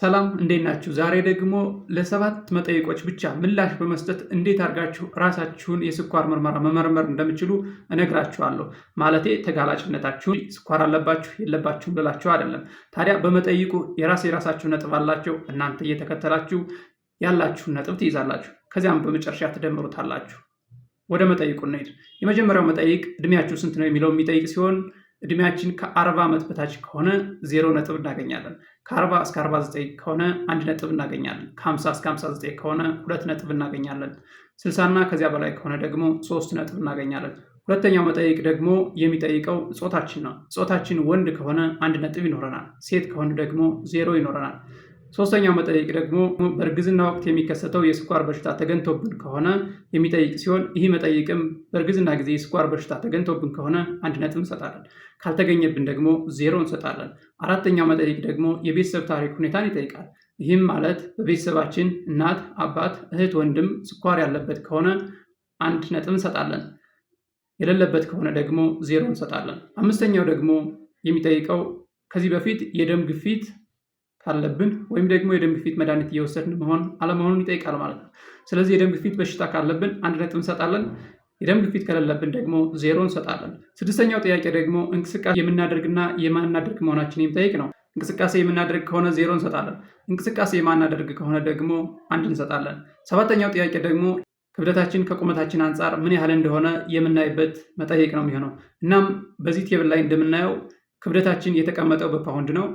ሰላም እንዴት ናችሁ? ዛሬ ደግሞ ለ7 መጠይቆች ብቻ ምላሽ በመስጠት እንዴት አድርጋችሁ ራሳችሁን የስኳር ምርመራ መመርመር እንደምችሉ እነግራችኋለሁ። ማለቴ ተጋላጭነታችሁን ስኳር አለባችሁ የለባችሁም ብላችሁ አይደለም። ታዲያ በመጠይቁ የራሳችሁ ነጥብ አላቸው። እናንተ እየተከተላችሁ ያላችሁን ነጥብ ትይዛላችሁ። ከዚያም በመጨረሻ ትደምሩታላችሁ። ወደ መጠይቁ እንሂድ። የመጀመሪያው መጠይቅ እድሜያችሁ ስንት ነው የሚለው የሚጠይቅ ሲሆን እድሜያችን ከ40 ዓመት በታች ከሆነ 0 ነጥብ እናገኛለን። ከ40 እስከ 49 ከሆነ 1 ነጥብ እናገኛለን። ከ50 እስከ 59 ከሆነ 2 ነጥብ እናገኛለን። 60 እና ከዚያ በላይ ከሆነ ደግሞ 3 ነጥብ እናገኛለን። ሁለተኛው መጠይቅ ደግሞ የሚጠይቀው ጾታችን ነው። ጾታችን ወንድ ከሆነ 1 ነጥብ ይኖረናል። ሴት ከሆነ ደግሞ 0 ይኖረናል። ሶስተኛው መጠይቅ ደግሞ በእርግዝና ወቅት የሚከሰተው የስኳር በሽታ ተገኝቶብን ከሆነ የሚጠይቅ ሲሆን ይህ መጠይቅም በእርግዝና ጊዜ የስኳር በሽታ ተገኝቶብን ከሆነ 1 ነጥብ እንሰጣለን። ካልተገኘብን ደግሞ 0 እንሰጣለን። አራተኛው መጠይቅ ደግሞ የቤተሰብ ታሪክ ሁኔታን ይጠይቃል። ይህም ማለት በቤተሰባችን እናት፣ አባት፣ እህት፣ ወንድም ስኳር ያለበት ከሆነ 1 ነጥብ እንሰጣለን። የሌለበት ከሆነ ደግሞ 0 እንሰጣለን። አምስተኛው ደግሞ የሚጠይቀው ከዚህ በፊት የደም ግፊት ካለብን ወይም ደግሞ የደም ግፊት መድኃኒት እየወሰድን መሆን አለመሆኑን ይጠይቃል ማለት ነው። ስለዚህ የደም ግፊት በሽታ ካለብን 1 ነጥብ እንሰጣለን። የደም ግፊት ከሌለብን ደግሞ 0 እንሰጣለን። ስድስተኛው ጥያቄ ደግሞ እንቅስቃሴ የምናደርግና የማናደርግ መሆናችን የሚጠይቅ ነው። እንቅስቃሴ የምናደርግ ከሆነ 0 እንሰጣለን። እንቅስቃሴ የማናደርግ ከሆነ ደግሞ 1 እንሰጣለን። ሰባተኛው ጥያቄ ደግሞ ክብደታችን ከቁመታችን አንጻር ምን ያህል እንደሆነ የምናይበት መጠይቅ ነው የሚሆነው። እናም በዚህ ቴብል ላይ እንደምናየው ክብደታችን የተቀመጠው በፓውንድ ነው።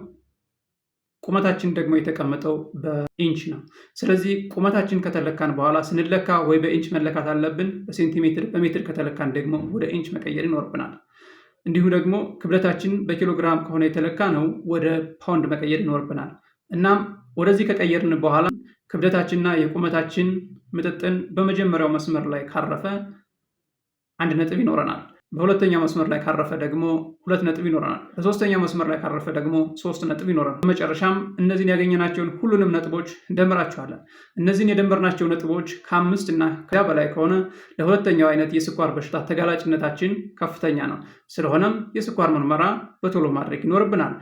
ቁመታችን ደግሞ የተቀመጠው በኢንች ነው። ስለዚህ ቁመታችን ከተለካን በኋላ ስንለካ ወይ በኢንች መለካት አለብን፣ በሴንቲሜትር በሜትር ከተለካን ደግሞ ወደ ኢንች መቀየር ይኖርብናል። እንዲሁ ደግሞ ክብደታችን በኪሎግራም ከሆነ የተለካ ነው ወደ ፓውንድ መቀየር ይኖርብናል። እናም ወደዚህ ከቀየርን በኋላ ክብደታችንና የቁመታችን ምጥጥን በመጀመሪያው መስመር ላይ ካረፈ 1 ነጥብ ይኖረናል። በሁለተኛው መስመር ላይ ካረፈ ደግሞ 2 ነጥብ ይኖረናል። በሶስተኛው መስመር ላይ ካረፈ ደግሞ 3 ነጥብ ይኖረናል። በመጨረሻም እነዚህን ያገኘናቸውን ሁሉንም ነጥቦች እንደምራቸዋለን። እነዚህን የደመርናቸው ነጥቦች ከ5 እና ከዚያ በላይ ከሆነ ለሁለተኛው አይነት የስኳር በሽታ ተጋላጭነታችን ከፍተኛ ነው። ስለሆነም የስኳር ምርመራ በቶሎ ማድረግ ይኖርብናል።